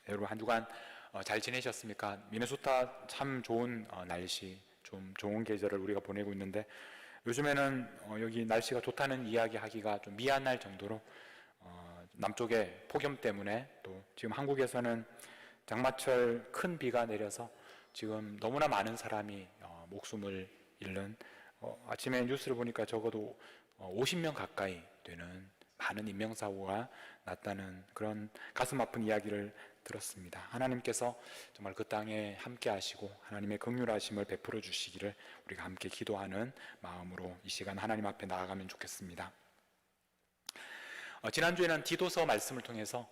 여러분 한 주간 잘 지내셨습니까? 미네소타 참 좋은 날씨, 좀 좋은 계절을 우리가 보내고 있는데 요즘에는 여기 날씨가 좋다는 이야기 하기가 좀 미안할 정도로 남쪽에 폭염 때문에 또 지금 한국에서는 장마철 큰 비가 내려서 지금 너무나 많은 사람이 목숨을 잃는 아침에 뉴스를 보니까 적어도 50명 가까이 되는 많은 인명사고가 났다는 그런 가슴 아픈 이야기를 들었습니다. 하나님께서 정말 그 땅에 함께 하시고 하나님의 긍휼하심을 베풀어 주시기를 우리가 함께 기도하는 마음으로 이 시간 하나님 앞에 나아가면 좋겠습니다. 지난주에는 디도서 말씀을 통해서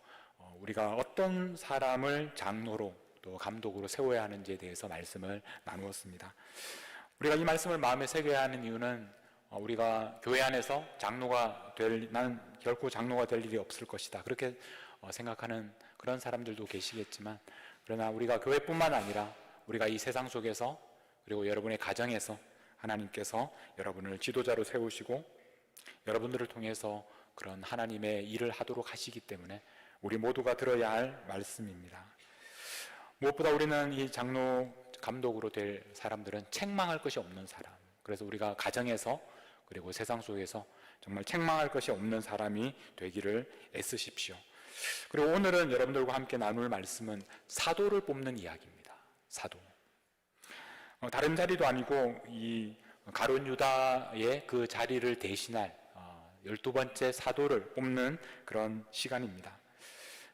우리가 어떤 사람을 장로로 또 감독으로 세워야 하는지에 대해서 말씀을 나누었습니다. 우리가 이 말씀을 마음에 새겨야 하는 이유는 우리가 교회 안에서 나는 결코 장로가 될 일이 없을 것이다, 그렇게 생각하는 그런 사람들도 계시겠지만, 그러나 우리가 교회뿐만 아니라 우리가 이 세상 속에서 그리고 여러분의 가정에서 하나님께서 여러분을 지도자로 세우시고 여러분들을 통해서 그런 하나님의 일을 하도록 하시기 때문에 우리 모두가 들어야 할 말씀입니다. 무엇보다 우리는 이 장로 감독으로 될 사람들은 책망할 것이 없는 사람, 그래서 우리가 가정에서 그리고 세상 속에서 정말 책망할 것이 없는 사람이 되기를 애쓰십시오. 그리고 오늘은 여러분들과 함께 나눌 말씀은 사도를 뽑는 이야기입니다. 사도. 다른 자리도 아니고 이 가룟 유다의 그 자리를 대신할 12번째 사도를 뽑는 그런 시간입니다.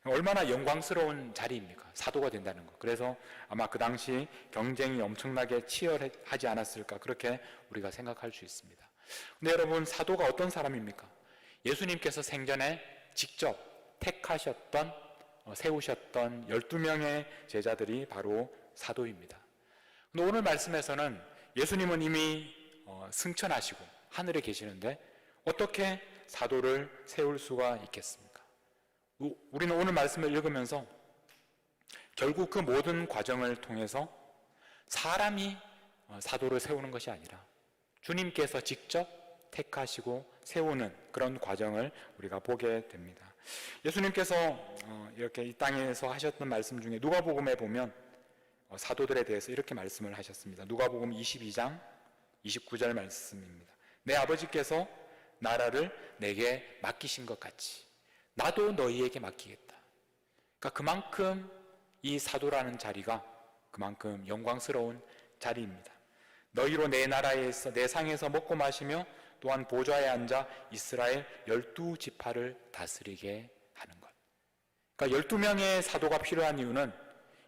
얼마나 영광스러운 자리입니까? 사도가 된다는 것. 그래서 아마 그 당시 경쟁이 엄청나게 치열하지 않았을까, 그렇게 우리가 생각할 수 있습니다. 근데 여러분, 사도가 어떤 사람입니까? 예수님께서 생전에 직접 택하셨던, 세우셨던 12명의 제자들이 바로 사도입니다. 근데 오늘 말씀에서는 예수님은 이미 승천하시고 하늘에 계시는데 어떻게 사도를 세울 수가 있겠습니까? 우리는 오늘 말씀을 읽으면서 결국 그 모든 과정을 통해서 사람이 사도를 세우는 것이 아니라 주님께서 직접 택하시고 세우는 그런 과정을 우리가 보게 됩니다. 예수님께서 이렇게 이 땅에서 하셨던 말씀 중에 누가복음에 보면 사도들에 대해서 이렇게 말씀을 하셨습니다. 누가복음 22장 29절 말씀입니다. 내 아버지께서 나라를 내게 맡기신 것 같이 나도 너희에게 맡기겠다. 그러니까 그만큼 이 사도라는 자리가 그만큼 영광스러운 자리입니다. 너희로 내 나라에서 내 상에서 먹고 마시며 또한 보좌에 앉아 이스라엘 12지파를 다스리게 하는 것. 그러니까 12명의 사도가 필요한 이유는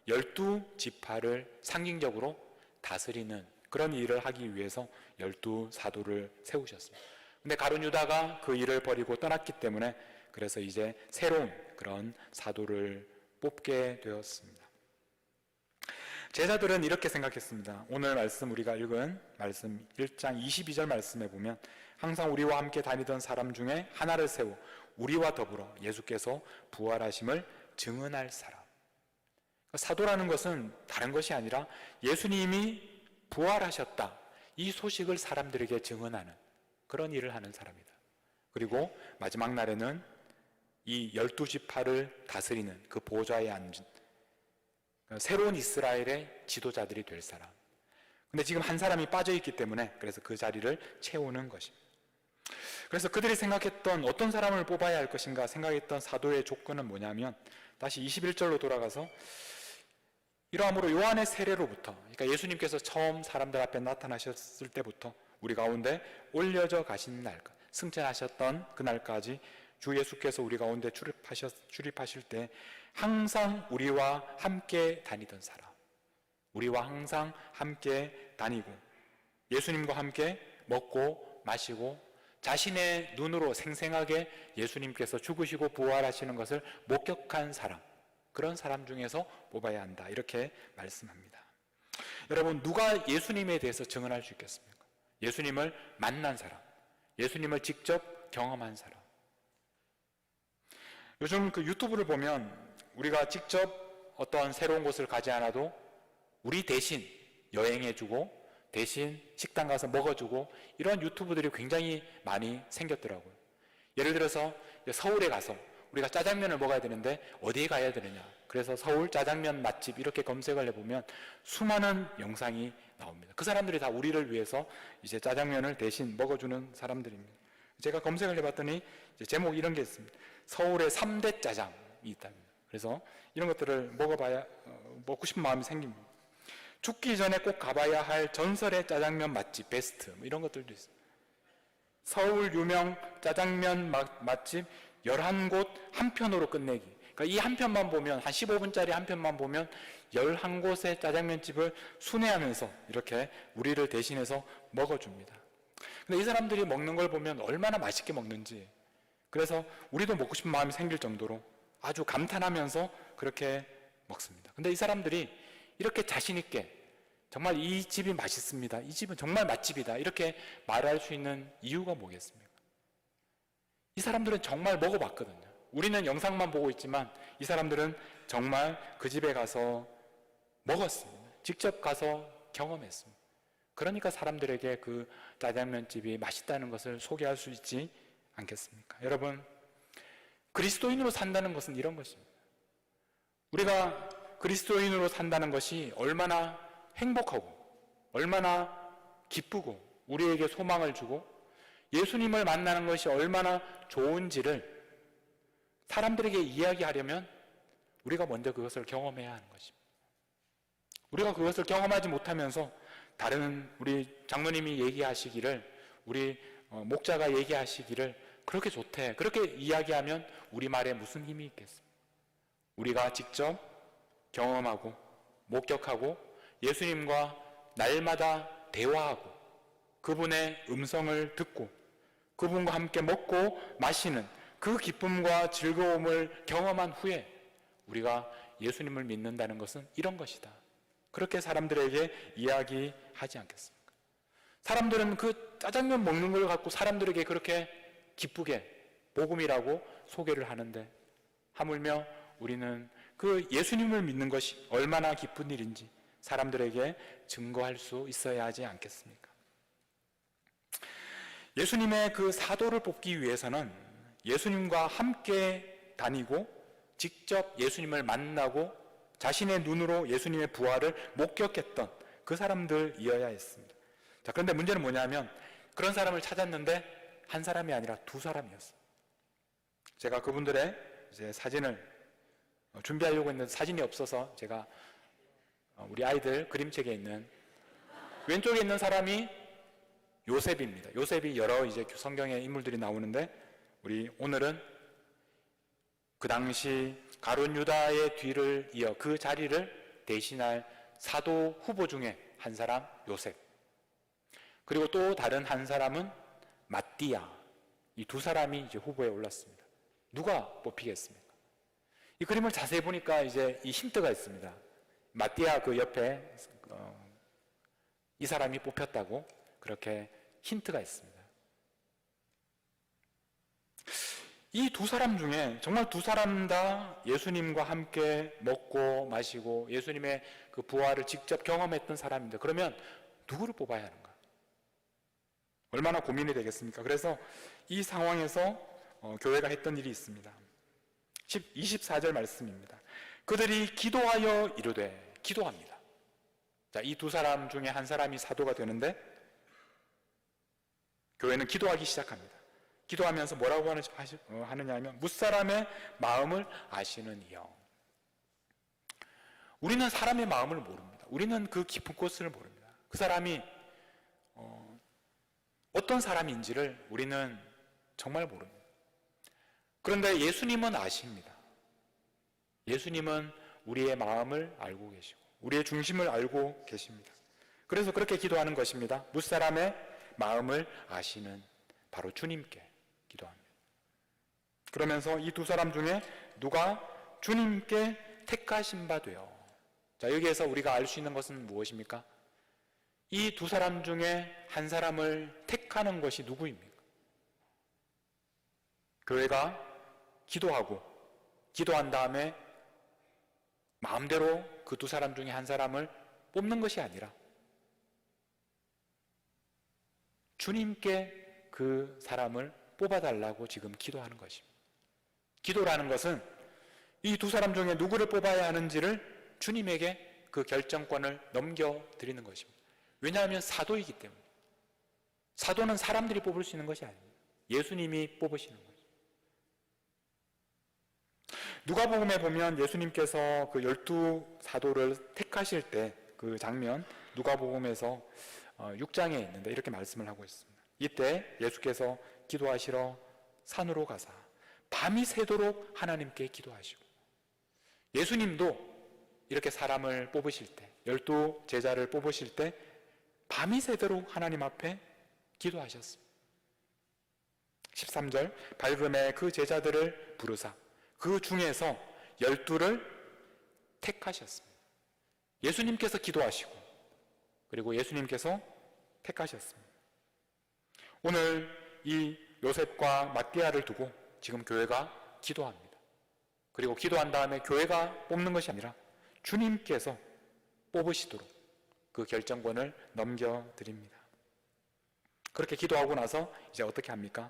12지파를 상징적으로 다스리는 그런 일을 하기 위해서 12사도를 세우셨습니다. 근데 가룟 유다가 그 일을 버리고 떠났기 때문에 그래서 이제 새로운 그런 사도를 뽑게 되었습니다. 제자들은 이렇게 생각했습니다. 오늘 말씀 우리가 읽은 말씀 1장 22절 말씀에 보면 항상 우리와 함께 다니던 사람 중에 하나를 세워 우리와 더불어 예수께서 부활하심을 증언할 사람. 사도라는 것은 다른 것이 아니라 예수님이 부활하셨다, 이 소식을 사람들에게 증언하는 그런 일을 하는 사람이다. 그리고 마지막 날에는 이 12지파를 다스리는 그 보좌에 앉은 새로운 이스라엘의 지도자들이 될 사람. 근데 지금 한 사람이 빠져있기 때문에 그래서 그 자리를 채우는 것입니다. 그래서 그들이 생각했던 어떤 사람을 뽑아야 할 것인가 생각했던 사도의 조건은 뭐냐면 다시 21절로 돌아가서 이러함으로 요한의 세례로부터, 그러니까 예수님께서 처음 사람들 앞에 나타나셨을 때부터 우리 가운데 올려져 가신 날, 승천하셨던 그날까지 주 예수께서 우리 가운데 출입하실 때 항상 우리와 함께 다니던 사람, 우리와 항상 함께 다니고 예수님과 함께 먹고 마시고 자신의 눈으로 생생하게 예수님께서 죽으시고 부활하시는 것을 목격한 사람, 그런 사람 중에서 뽑아야 한다, 이렇게 말씀합니다. 여러분, 누가 예수님에 대해서 증언할 수 있겠습니까? 예수님을 만난 사람, 예수님을 직접 경험한 사람. 요즘 그 유튜브를 보면 우리가 직접 어떤 새로운 곳을 가지 않아도 우리 대신 여행해주고 대신 식당 가서 먹어주고 이런 유튜브들이 굉장히 많이 생겼더라고요. 예를 들어서 서울에 가서 우리가 짜장면을 먹어야 되는데 어디에 가야 되느냐, 그래서 서울 짜장면 맛집 이렇게 검색을 해보면 수많은 영상이 나옵니다. 그 사람들이 다 우리를 위해서 이제 짜장면을 대신 먹어주는 사람들입니다. 제가 검색을 해봤더니 이제 제목이 이런 게 있습니다. 서울의 3대 짜장이 있답니다. 그래서 이런 것들을 먹어봐야 먹고 싶은 마음이 생깁니다. 죽기 전에 꼭 가봐야 할 전설의 짜장면 맛집 베스트 뭐 이런 것들도 있습니다. 서울 유명 짜장면 맛집 11곳 한 편으로 끝내기. 그러니까 이 한 편만 보면, 한 15분짜리 한 편만 보면 11곳의 짜장면집을 순회하면서 이렇게 우리를 대신해서 먹어줍니다. 근데 이 사람들이 먹는 걸 보면 얼마나 맛있게 먹는지, 그래서 우리도 먹고 싶은 마음이 생길 정도로 아주 감탄하면서 그렇게 먹습니다. 근데 이 사람들이 이렇게 자신 있게 정말 이 집이 맛있습니다, 이 집은 정말 맛집이다, 이렇게 말할 수 있는 이유가 뭐겠습니까? 이 사람들은 정말 먹어봤거든요. 우리는 영상만 보고 있지만 이 사람들은 정말 그 집에 가서 먹었습니다. 직접 가서 경험했습니다. 그러니까 사람들에게 그 짜장면집이 맛있다는 것을 소개할 수 있지 않겠습니까? 여러분, 그리스도인으로 산다는 것은 이런 것입니다. 우리가 그리스도인으로 산다는 것이 얼마나 행복하고 얼마나 기쁘고 우리에게 소망을 주고 예수님을 만나는 것이 얼마나 좋은지를 사람들에게 이야기하려면 우리가 먼저 그것을 경험해야 하는 것입니다. 우리가 그것을 경험하지 못하면서 다른 우리 장로님이 얘기하시기를, 우리 목자가 얘기하시기를 그렇게 좋대, 그렇게 이야기하면 우리 말에 무슨 힘이 있겠습니까? 우리가 직접 경험하고 목격하고 예수님과 날마다 대화하고 그분의 음성을 듣고 그분과 함께 먹고 마시는 그 기쁨과 즐거움을 경험한 후에 우리가 예수님을 믿는다는 것은 이런 것이다, 그렇게 사람들에게 이야기하지 않겠습니까? 사람들은 그 짜장면 먹는 걸 갖고 사람들에게 그렇게 기쁘게 복음이라고 소개를 하는데, 하물며 우리는 그 예수님을 믿는 것이 얼마나 기쁜 일인지 사람들에게 증거할 수 있어야 하지 않겠습니까? 예수님의 그 사도를 뽑기 위해서는 예수님과 함께 다니고 직접 예수님을 만나고 자신의 눈으로 예수님의 부활을 목격했던 그 사람들이어야 했습니다. 자, 그런데 문제는 뭐냐면 그런 사람을 찾았는데 한 사람이 아니라 두 사람이었어요. 제가 그분들의 이제 사진을 준비하려고 했는데 사진이 없어서 제가 우리 아이들 그림책에 있는 왼쪽에 있는 사람이 요셉입니다. 요셉이 여러 이제 성경의 인물들이 나오는데 우리 오늘은 그 당시 가룟 유다의 뒤를 이어 그 자리를 대신할 사도 후보 중에 한 사람 요셉, 그리고 또 다른 한 사람은 마띠아, 이 두 사람이 이제 후보에 올랐습니다. 누가 뽑히겠습니까? 이 그림을 자세히 보니까 이제 이 힌트가 있습니다. 마띠아 그 옆에 이 사람이 뽑혔다고 그렇게 힌트가 있습니다. 이 두 사람 중에 정말 두 사람 다 예수님과 함께 먹고 마시고 예수님의 그 부활을 직접 경험했던 사람인데, 그러면 누구를 뽑아야 하는가? 얼마나 고민이 되겠습니까? 그래서 이 상황에서 교회가 했던 일이 있습니다. 24절 말씀입니다. 그들이 기도하여 이르되, 기도합니다. 자, 이 두 사람 중에 한 사람이 사도가 되는데 교회는 기도하기 시작합니다. 기도하면서 뭐라고 하느냐 하면 무사람의 마음을 아시는 이여. 우리는 사람의 마음을 모릅니다. 우리는 그 깊은 곳을 모릅니다. 그 사람이 어떤 사람인지를 우리는 정말 모릅니다. 그런데 예수님은 아십니다. 예수님은 우리의 마음을 알고 계시고 우리의 중심을 알고 계십니다. 그래서 그렇게 기도하는 것입니다. 무사람의 마음을 아시는 바로 주님께 기도합니다. 그러면서 이 두 사람 중에 누가 주님께 택하신 바 되어. 자, 여기에서 우리가 알 수 있는 것은 무엇입니까? 이 두 사람 중에 한 사람을 택하는 것이 누구입니까? 교회가 기도하고 기도한 다음에 마음대로 그 두 사람 중에 한 사람을 뽑는 것이 아니라 주님께 그 사람을 뽑아달라고 지금 기도하는 것입니다. 기도라는 것은 이 두 사람 중에 누구를 뽑아야 하는지를 주님에게 그 결정권을 넘겨드리는 것입니다. 왜냐하면 사도이기 때문에. 사도는 사람들이 뽑을 수 있는 것이 아닙니다. 예수님이 뽑으시는 거죠. 누가복음에 보면 예수님께서 그 12사도를 택하실 때 그 장면, 누가복음에서 6장에 있는데 이렇게 말씀을 하고 있습니다. 이때 예수께서 기도하시러 산으로 가사 밤이 새도록 하나님께 기도하시고, 예수님도 이렇게 사람을 뽑으실 때, 12제자를 뽑으실 때 밤이 새도록 하나님 앞에 기도하셨습니다. 13절, 밝음에 그 제자들을 부르사 그 중에서 12를 택하셨습니다. 예수님께서 기도하시고, 그리고 예수님께서 택하셨습니다. 오늘 이 요셉과 마띠아를 두고 지금 교회가 기도합니다. 그리고 기도한 다음에 교회가 뽑는 것이 아니라 주님께서 뽑으시도록 그 결정권을 넘겨드립니다. 그렇게 기도하고 나서 이제 어떻게 합니까?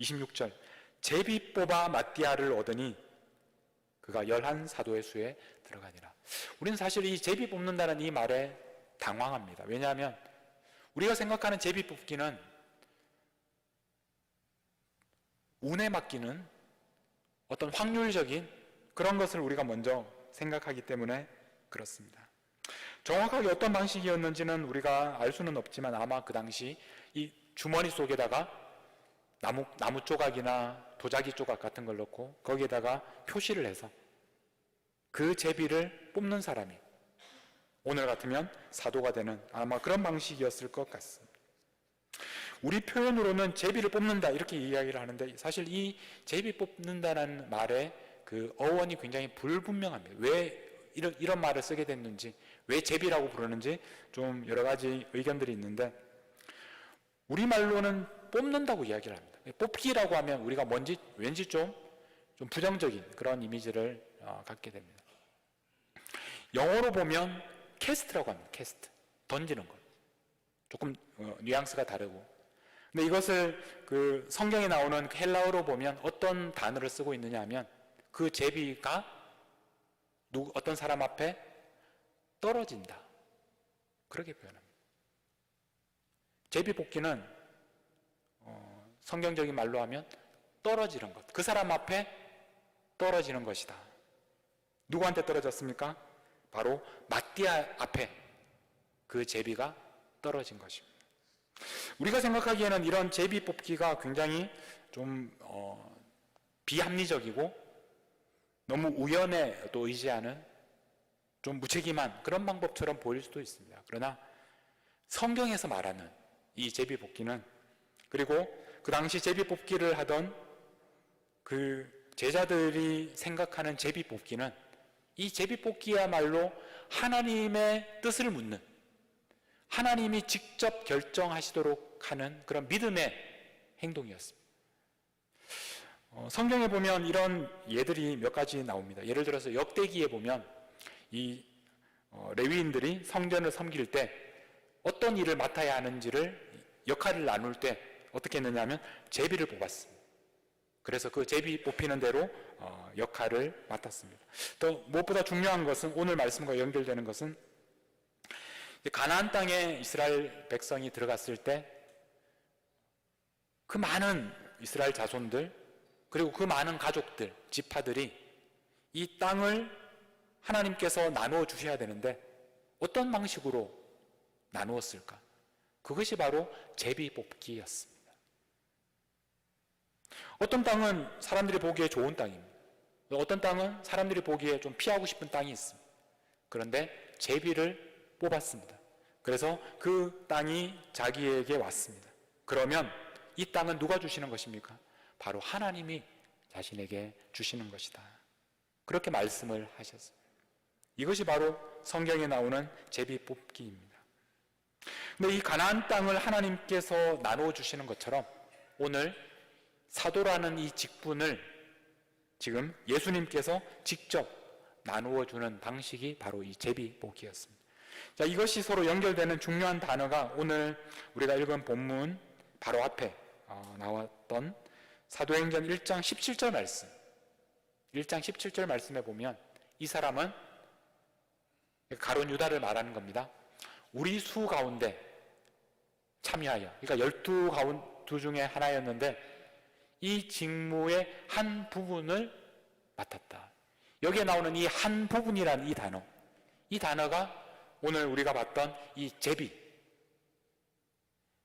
26절, 제비 뽑아 마띠아를 얻으니 그가 11사도의 수에 들어가니라. 우리는 사실 이 제비 뽑는다는 이 말에 당황합니다. 왜냐하면 우리가 생각하는 제비 뽑기는 운에 맡기는 어떤 확률적인 그런 것을 우리가 먼저 생각하기 때문에 그렇습니다. 정확하게 어떤 방식이었는지는 우리가 알 수는 없지만 아마 그 당시 이 주머니 속에다가 나무 조각이나 도자기 조각 같은 걸 넣고 거기에다가 표시를 해서 그 제비를 뽑는 사람이 오늘 같으면 사도가 되는 아마 그런 방식이었을 것 같습니다. 우리 표현으로는 제비를 뽑는다 이렇게 이야기를 하는데 사실 이 제비 뽑는다는 말의 그 어원이 굉장히 불분명합니다. 왜 이런 말을 쓰게 됐는지, 왜 제비라고 부르는지 좀 여러 가지 의견들이 있는데, 우리말로는 뽑는다고 이야기를 합니다. 뽑기라고 하면 우리가 왠지 좀 부정적인 그런 이미지를 갖게 됩니다. 영어로 보면 캐스트라고 합니다. 캐스트, 던지는 것. 조금 뉘앙스가 다르고, 근데 이것을 그 성경에 나오는 헬라어로 보면 어떤 단어를 쓰고 있느냐 하면 그 제비가 어떤 사람 앞에 떨어진다, 그렇게 표현합니다. 제비 뽑기는 성경적인 말로 하면 떨어지는 것, 그 사람 앞에 떨어지는 것이다. 누구한테 떨어졌습니까? 바로 마띠아 앞에 그 제비가 떨어진 것입니다. 우리가 생각하기에는 이런 제비 뽑기가 굉장히 좀 비합리적이고 너무 우연에 또 의지하는 좀 무책임한 그런 방법처럼 보일 수도 있습니다. 그러나 성경에서 말하는 이 제비 뽑기는, 그리고 그 당시 제비 뽑기를 하던 그 제자들이 생각하는 제비 뽑기는, 이 제비 뽑기야말로 하나님의 뜻을 묻는, 하나님이 직접 결정하시도록 하는 그런 믿음의 행동이었습니다. 성경에 보면 이런 예들이 몇 가지 나옵니다. 예를 들어서 역대기에 보면 이 레위인들이 성전을 섬길 때 어떤 일을 맡아야 하는지를 역할을 나눌 때 어떻게 했느냐 하면 제비를 뽑았습니다. 그래서 그 제비 뽑히는 대로 역할을 맡았습니다. 또 무엇보다 중요한 것은, 오늘 말씀과 연결되는 것은, 가나안 땅에 이스라엘 백성이 들어갔을 때 그 많은 이스라엘 자손들, 그리고 그 많은 가족들, 지파들이 이 땅을 하나님께서 나누어 주셔야 되는데 어떤 방식으로 나누었을까? 그것이 바로 제비 뽑기였습니다. 어떤 땅은 사람들이 보기에 좋은 땅입니다. 어떤 땅은 사람들이 보기에 좀 피하고 싶은 땅이 있습니다. 그런데 제비를 뽑았습니다. 그래서 그 땅이 자기에게 왔습니다. 그러면 이 땅은 누가 주시는 것입니까? 바로 하나님이 자신에게 주시는 것이다, 그렇게 말씀을 하셨습니다. 이것이 바로 성경에 나오는 제비 뽑기입니다. 근데 이 가나안 땅을 하나님께서 나누어 주시는 것처럼 오늘 사도라는 이 직분을 지금 예수님께서 직접 나누어 주는 방식이 바로 이 제비 뽑기였습니다. 자, 이것이 서로 연결되는 중요한 단어가 오늘 우리가 읽은 본문 바로 앞에 나왔던 사도행전 1장 17절 말씀, 1장 17절 말씀에 보면 이 사람은 가룟 유다를 말하는 겁니다. 우리 수 가운데 참여하여, 그러니까 12 중에 하나였는데 이 직무의 한 부분을 맡았다. 여기에 나오는 이 한 부분이라는 이 단어가 오늘 우리가 봤던 이 제비,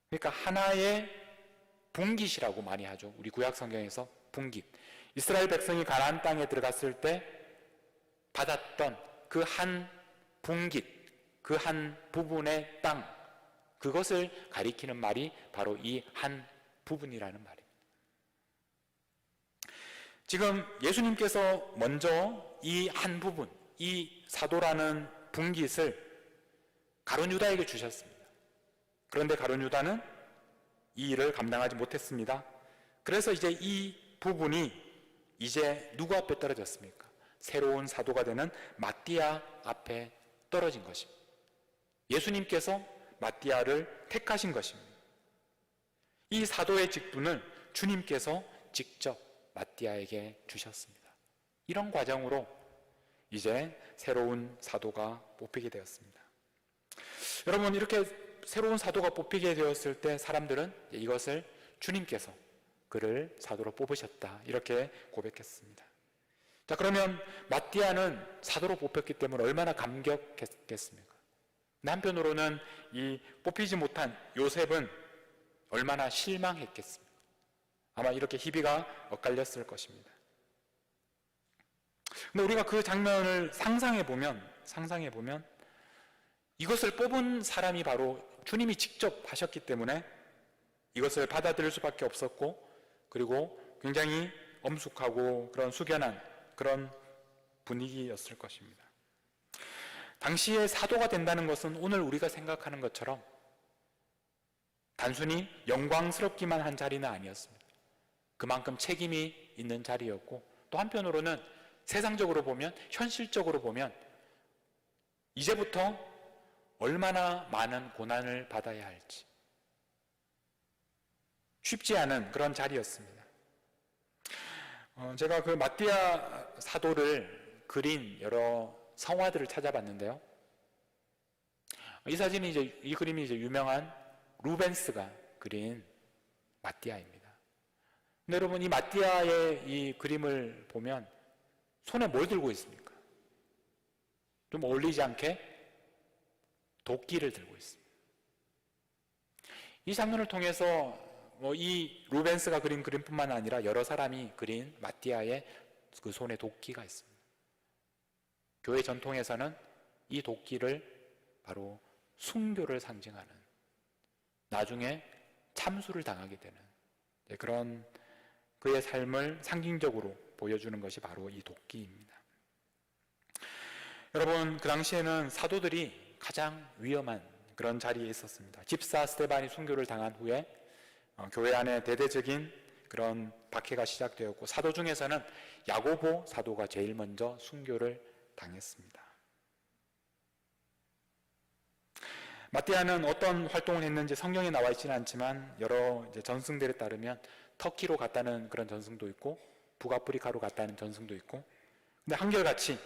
그러니까 하나의 분깃이라고 많이 하죠. 우리 구약 성경에서 분깃. 이스라엘 백성이 가나안 땅에 들어갔을 때 받았던 그 한 분깃, 그 한 부분의 땅, 그것을 가리키는 말이 바로 이 한 부분이라는 말입니다. 지금 예수님께서 먼저 이 한 부분, 이 사도라는 분깃을 가룟 유다에게 주셨습니다. 그런데 가룟 유다는 이 일을 감당하지 못했습니다. 그래서 이제 이 부분이 이제 누구 앞에 떨어졌습니까? 새로운 사도가 되는 마띠아 앞에 떨어진 것입니다. 예수님께서 마띠아를 택하신 것입니다. 이 사도의 직분을 주님께서 직접 마띠아에게 주셨습니다. 이런 과정으로 이제 새로운 사도가 뽑히게 되었습니다. 여러분, 이렇게 새로운 사도가 뽑히게 되었을 때 사람들은 이것을 주님께서 그를 사도로 뽑으셨다, 이렇게 고백했습니다. 자, 그러면 마띠아는 사도로 뽑혔기 때문에 얼마나 감격했겠습니까? 한편으로는 이 뽑히지 못한 요셉은 얼마나 실망했겠습니까? 아마 이렇게 희비가 엇갈렸을 것입니다. 근데 우리가 그 장면을 상상해 보면 이것을 뽑은 사람이 바로 주님이 직접 하셨기 때문에 이것을 받아들일 수밖에 없었고, 그리고 굉장히 엄숙하고 그런 숙연한 그런 분위기였을 것입니다. 당시에 사도가 된다는 것은 오늘 우리가 생각하는 것처럼 단순히 영광스럽기만 한 자리는 아니었습니다. 그만큼 책임이 있는 자리였고, 또 한편으로는 세상적으로 보면, 현실적으로 보면 이제부터 얼마나 많은 고난을 받아야 할지 쉽지 않은 그런 자리였습니다. 제가 그 마띠아 사도를 그린 여러 성화들을 찾아봤는데요. 이 그림이 이제 유명한 루벤스가 그린 마띠아입니다. 근데 여러분, 이 마띠아의 이 그림을 보면 손에 뭘 들고 있습니까? 좀 어울리지 않게 도끼를 들고 있습니다. 이 장면을 통해서 이 루벤스가 그린 그림뿐만 아니라 여러 사람이 그린 마띠아의 그 손에 도끼가 있습니다. 교회 전통에서는 이 도끼를 바로 순교를 상징하는, 나중에 참수를 당하게 되는 그런 그의 삶을 상징적으로 보여주는 것이 바로 이 도끼입니다. 여러분, 그 당시에는 사도들이 가장 위험한 그런 자리에 있었습니다. 집사 스데반이 순교를 당한 후에 교회 안에 대대적인 그런 박해가 시작되었고, 사도 중에서는 야고보 사도가 제일 먼저 순교를 당했습니다. 마띠아는 어떤 활동을 했는지 성경에 나와 있지는 않지만 여러 전승들에 따르면 터키로 갔다는 그런 전승도 있고, 북아프리카로 갔다는 전승도 있고, 근데 한결같이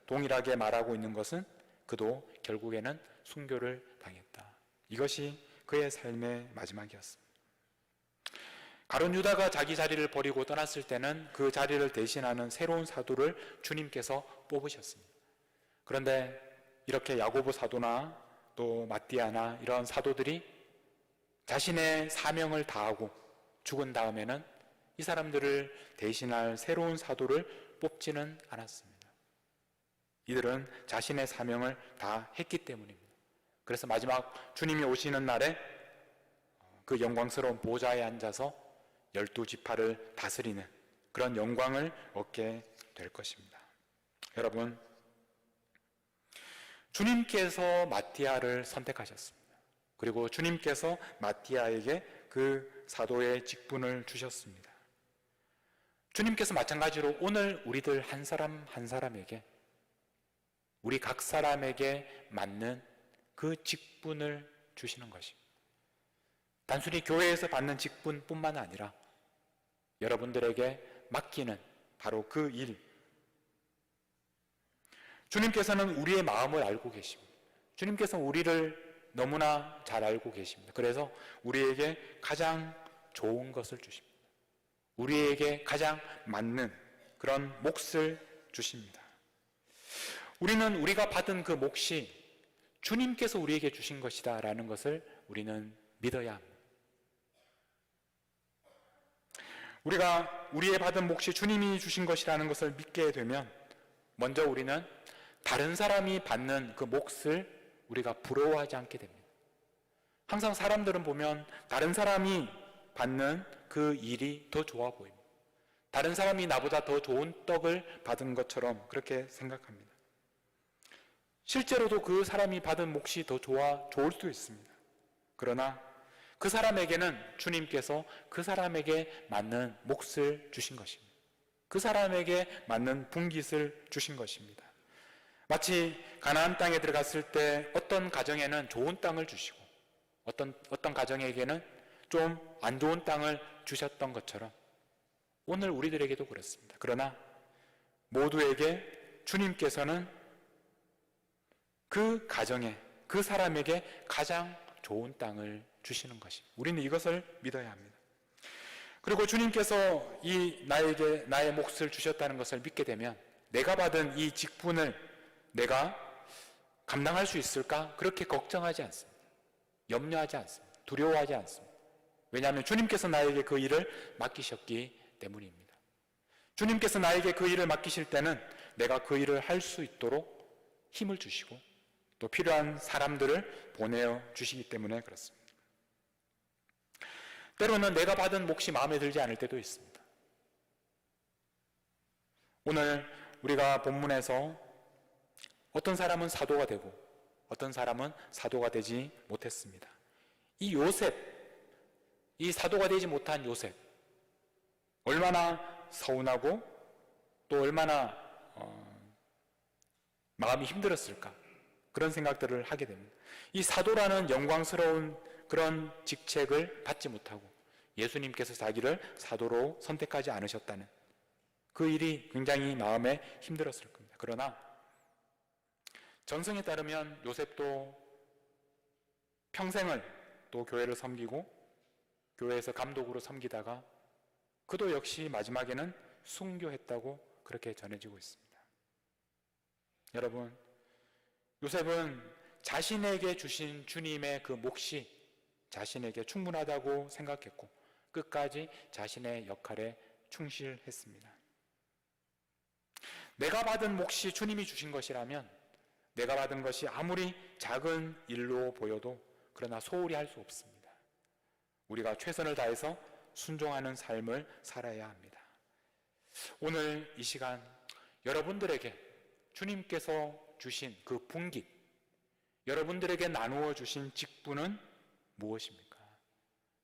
동일하게 말하고 있는 것은 그도 결국에는 순교를 당했다. 이것이 그의 삶의 마지막이었습니다. 가룟 유다가 자기 자리를 버리고 떠났을 때는 그 자리를 대신하는 새로운 사도를 주님께서 뽑으셨습니다. 그런데 이렇게 야고보 사도나 또 마띠아나 이런 사도들이 자신의 사명을 다하고 죽은 다음에는 이 사람들을 대신할 새로운 사도를 뽑지는 않았습니다. 이들은 자신의 사명을 다 했기 때문입니다. 그래서 마지막 주님이 오시는 날에 그 영광스러운 보좌에 앉아서 12지파를 다스리는 그런 영광을 얻게 될 것입니다. 여러분, 주님께서 마띠아를 선택하셨습니다. 그리고 주님께서 마띠아에게 그 사도의 직분을 주셨습니다. 주님께서 마찬가지로 오늘 우리들 한 사람 한 사람에게, 우리 각 사람에게 맞는 그 직분을 주시는 것입니다. 단순히 교회에서 받는 직분뿐만 아니라 여러분들에게 맡기는 바로 그 일, 주님께서는 우리의 마음을 알고 계십니다. 주님께서는 우리를 너무나 잘 알고 계십니다. 그래서 우리에게 가장 좋은 것을 주십니다. 우리에게 가장 맞는 그런 몫을 주십니다. 우리는 우리가 받은 그 몫이 주님께서 우리에게 주신 것이다 라는 것을 우리는 믿어야 합니다. 우리가 우리의 받은 몫이 주님이 주신 것이라는 것을 믿게 되면 먼저 우리는 다른 사람이 받는 그 몫을 우리가 부러워하지 않게 됩니다. 항상 사람들은 보면 다른 사람이 받는 그 일이 더 좋아 보입니다. 다른 사람이 나보다 더 좋은 떡을 받은 것처럼 그렇게 생각합니다. 실제로도 그 사람이 받은 몫이 더 좋을 수도 있습니다. 그러나 그 사람에게는 주님께서 그 사람에게 맞는 몫을 주신 것입니다. 그 사람에게 맞는 분깃을 주신 것입니다. 마치 가나안 땅에 들어갔을 때 어떤 가정에는 좋은 땅을 주시고 어떤 가정에게는 좀 안 좋은 땅을 주셨던 것처럼 오늘 우리들에게도 그렇습니다. 그러나 모두에게 주님께서는 그 가정에, 그 사람에게 가장 좋은 땅을 주시는 것입니다. 우리는 이것을 믿어야 합니다. 그리고 주님께서 나에게 나의 몫을 주셨다는 것을 믿게 되면 내가 받은 이 직분을 내가 감당할 수 있을까? 그렇게 걱정하지 않습니다. 염려하지 않습니다. 두려워하지 않습니다. 왜냐하면 주님께서 나에게 그 일을 맡기셨기 때문입니다. 주님께서 나에게 그 일을 맡기실 때는 내가 그 일을 할 수 있도록 힘을 주시고 또 필요한 사람들을 보내어 주시기 때문에 그렇습니다. 때로는 내가 받은 몫이 마음에 들지 않을 때도 있습니다. 오늘 우리가 본문에서 어떤 사람은 사도가 되고 어떤 사람은 사도가 되지 못했습니다. 이 요셉, 이 사도가 되지 못한 요셉, 얼마나 서운하고 또 얼마나 마음이 힘들었을까, 그런 생각들을 하게 됩니다. 이 사도라는 영광스러운 그런 직책을 받지 못하고 예수님께서 자기를 사도로 선택하지 않으셨다는 그 일이 굉장히 마음에 힘들었을 겁니다. 그러나 전승에 따르면 요셉도 평생을 또 교회를 섬기고 교회에서 감독으로 섬기다가 그도 역시 마지막에는 순교했다고 그렇게 전해지고 있습니다. 여러분, 요셉은 자신에게 주신 주님의 그 몫이 자신에게 충분하다고 생각했고 끝까지 자신의 역할에 충실했습니다. 내가 받은 몫이 주님이 주신 것이라면 내가 받은 것이 아무리 작은 일로 보여도 그러나 소홀히 할 수 없습니다. 우리가 최선을 다해서 순종하는 삶을 살아야 합니다. 오늘 이 시간 여러분들에게 주님께서 주신 그 분깃, 여러분들에게 나누어 주신 직분은 무엇입니까?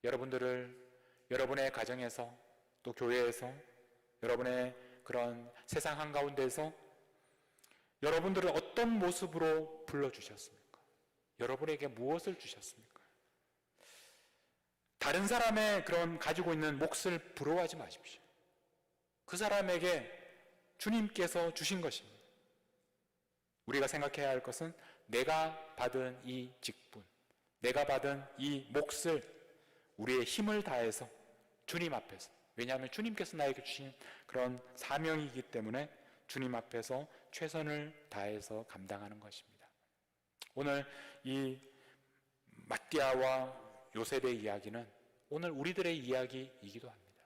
여러분의 가정에서 또 교회에서 여러분의 그런 세상 한가운데에서 여러분들을 어떤 모습으로 불러주셨습니까? 여러분에게 무엇을 주셨습니까? 다른 사람의 그런 가지고 있는 몫을 부러워하지 마십시오. 그 사람에게 주님께서 주신 것입니다. 우리가 생각해야 할 것은 내가 받은 이 직분, 내가 받은 이 몫을 우리의 힘을 다해서 주님 앞에서, 왜냐하면 주님께서 나에게 주신 그런 사명이기 때문에 주님 앞에서 최선을 다해서 감당하는 것입니다. 오늘 이 마띠아와 요셉의 이야기는 오늘 우리들의 이야기이기도 합니다.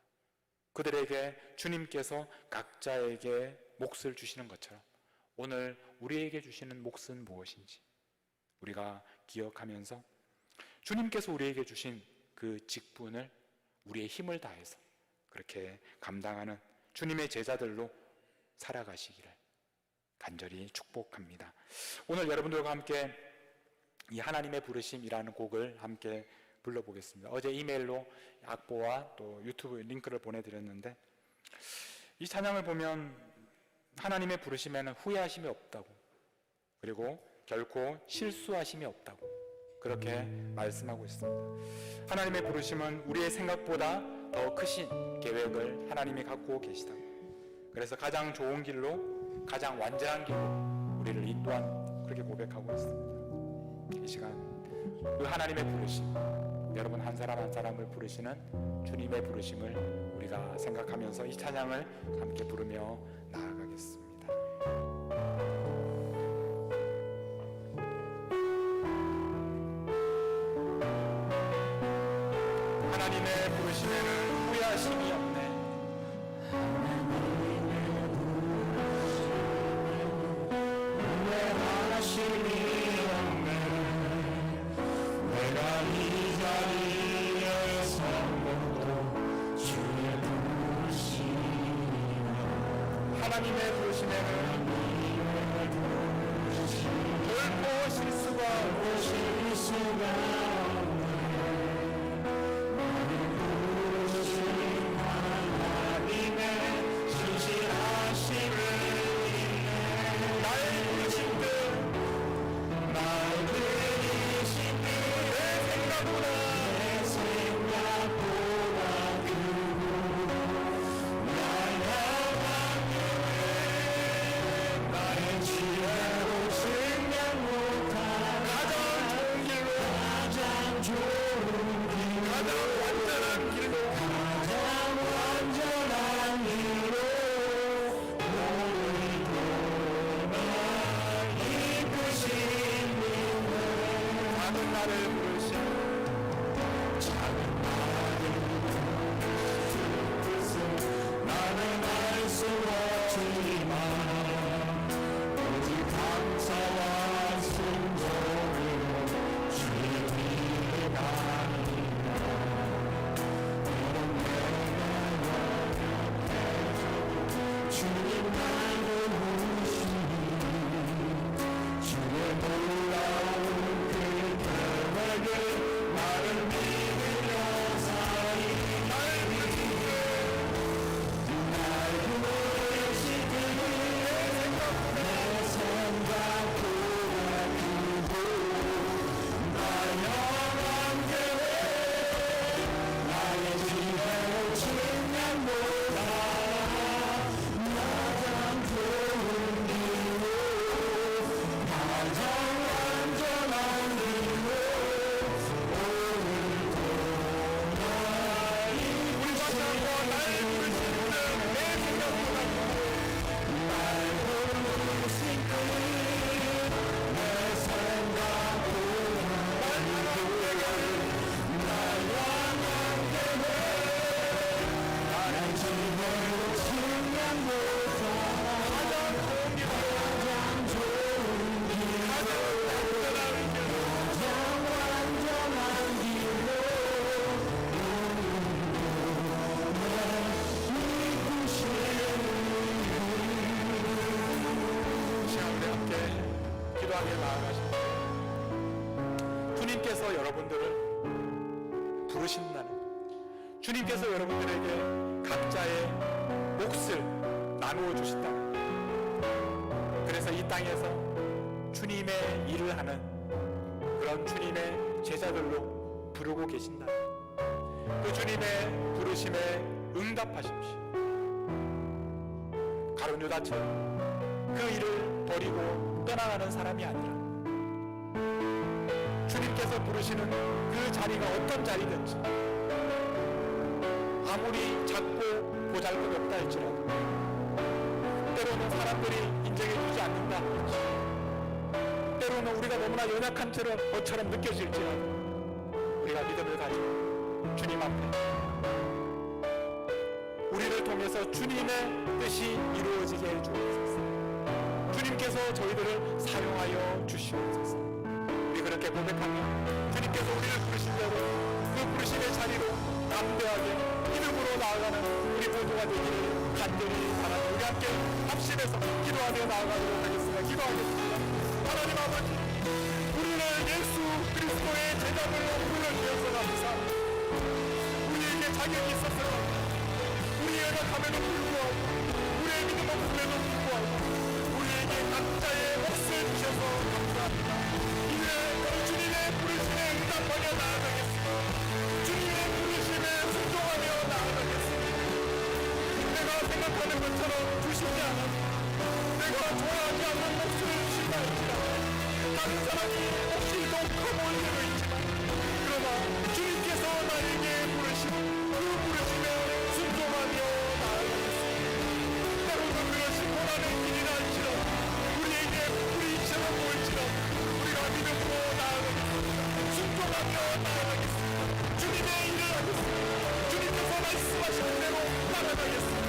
그들에게 주님께서 각자에게 몫을 주시는 것처럼 오늘 우리에게 주시는 몫은 무엇인지 우리가 기억하면서 주님께서 우리에게 주신 그 직분을 우리의 힘을 다해서 그렇게 감당하는 주님의 제자들로 살아가시기를 간절히 축복합니다. 오늘 여러분들과 함께 이 하나님의 부르심이라는 곡을 함께 불러보겠습니다. 어제 이메일로 악보와 또 유튜브 링크를 보내드렸는데 이 찬양을 보면 하나님의 부르심에는 후회하심이 없다고, 그리고 결코 실수하심이 없다고 그렇게 말씀하고 있습니다. 하나님의 부르심은 우리의 생각보다 더 크신 계획을 하나님이 갖고 계시다. 그래서 가장 좋은 길로, 가장 완전한 길로 우리를 인도한, 그렇게 고백하고 있습니다. 이 시간 그 하나님의 부르심, 여러분 한 사람 한 사람을 부르시는 주님의 부르심을 우리가 생각하면서 이 찬양을 함께 부르며 나아가겠습니다. 하나님의 부르심에는 후회하심이 없네. 후회하심이 없네. 내가 이 자리에 선 것도 주의 부르심이라. 하나님의 부르심에는 결코 실수가 주님께서 여러분들을 부르신다는, 주님께서 여러분들에게 각자의 몫을 나누어 주신다는, 그래서 이 땅에서 주님의 일을 하는 그런 주님의 제자들로 부르고 계신다. 그 주님의 부르심에 응답하십시오. 가룟 유다처럼 그 일을 버리고 떠나가는 사람이 아니라 주님께서 부르시는 그 자리가 어떤 자리든지, 아무리 작고 보잘것없다 할지라도, 때로는 사람들이 인정해주지 않는다 할지, 때로는 우리가 너무나 연약한 것처럼 느껴질지라도 우리가 믿음을 가지고 주님 앞에 우리를 통해서 주님의 뜻이 이루어지게 해주옵소서. 주님께서 저희들을 사용하여 주시옵소서. 우리 그렇게 고백하며 주님께서 우리를 부르신 대로 그 부르심의 자리로 담대하게 믿음으로 나아가는 우리 모두가 되기를 간절히 바라며 우리 함께 합심해서 기도하며 나아가도록 하겠습니다. 기도하겠습니다. 하나님 아버지, 우리를 예수 그리스도의 제자들로 불러주셔서 감사합니다. 우리에게 자격이 있어서, 우리의 연약함에도 불구하고, 우리의 믿음 없음에도 불구하고 우리에게 각자의 몫을 주셔서 감사합니다. 이제 주님의 부르심에 응답하며 나아가겠습니다. 주님의 부르심에 순종하며 나아가겠습니다. 내가 생각하는 것처럼 주시지 않아 내가 좋아하지 않는 몫을 주시지 많은 사람이 몫을 독하고 때도 있지만, 그러나 주님께서 나에게 부르신 그 부르심에 순종하며 나아가겠습니다. 때로는 그것이 고난의 길이라 할지라도, 우리에게 불이처럼 보일지라도 우리가 믿음으로 나아가겠습니다. 순종하며 나아가겠습니다. 주님의 일을 하겠습니다. 주님께서 말씀하신 대로 따라가겠습니다.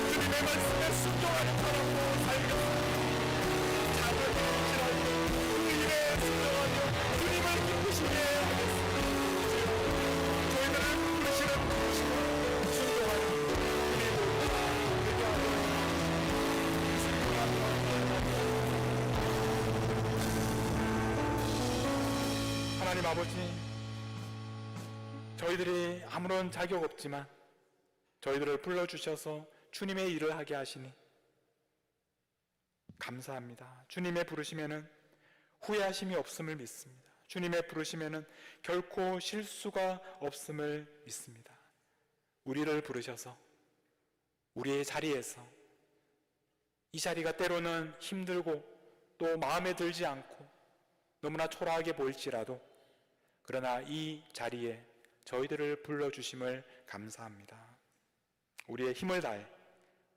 주님의 말씀에 순종하는 사람으로 살겠습니다. 작은 일일지라도 그 일에 순종하며 주님을 기쁘시게 하겠습니다. 저희들을 부르시는 부르심을 순종하는 우리 모두가 되게 하여 하나님 아버지, 저희들이 아무런 자격 없지만 저희들을 불러주셔서 주님의 일을 하게 하시니 감사합니다. 주님의 부르심에는 후회하심이 없음을 믿습니다. 주님의 부르심에는 결코 실수가 없음을 믿습니다. 우리를 부르셔서 우리의 자리에서, 이 자리가 때로는 힘들고 또 마음에 들지 않고 너무나 초라하게 보일지라도, 그러나 이 자리에 저희들을 불러주심을 감사합니다. 우리의 힘을 다해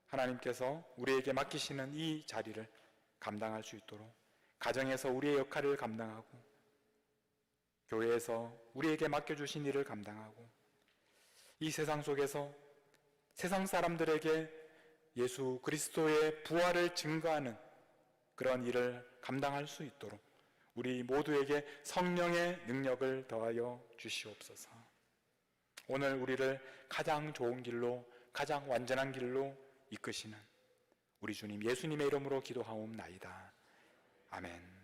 하나님께서 우리에게 맡기시는 이 자리를 감당할 수 있도록, 가정에서 우리의 역할을 감당하고, 교회에서 우리에게 맡겨주신 일을 감당하고, 이 세상 속에서 세상 사람들에게 예수 그리스도의 부활을 증거하는 그런 일을 감당할 수 있도록 우리 모두에게 성령의 능력을 더하여 주시옵소서. 오늘 우리를 가장 좋은 길로, 가장 완전한 길로 이끄시는 우리 주님 예수님의 이름으로 기도하옵나이다. 아멘.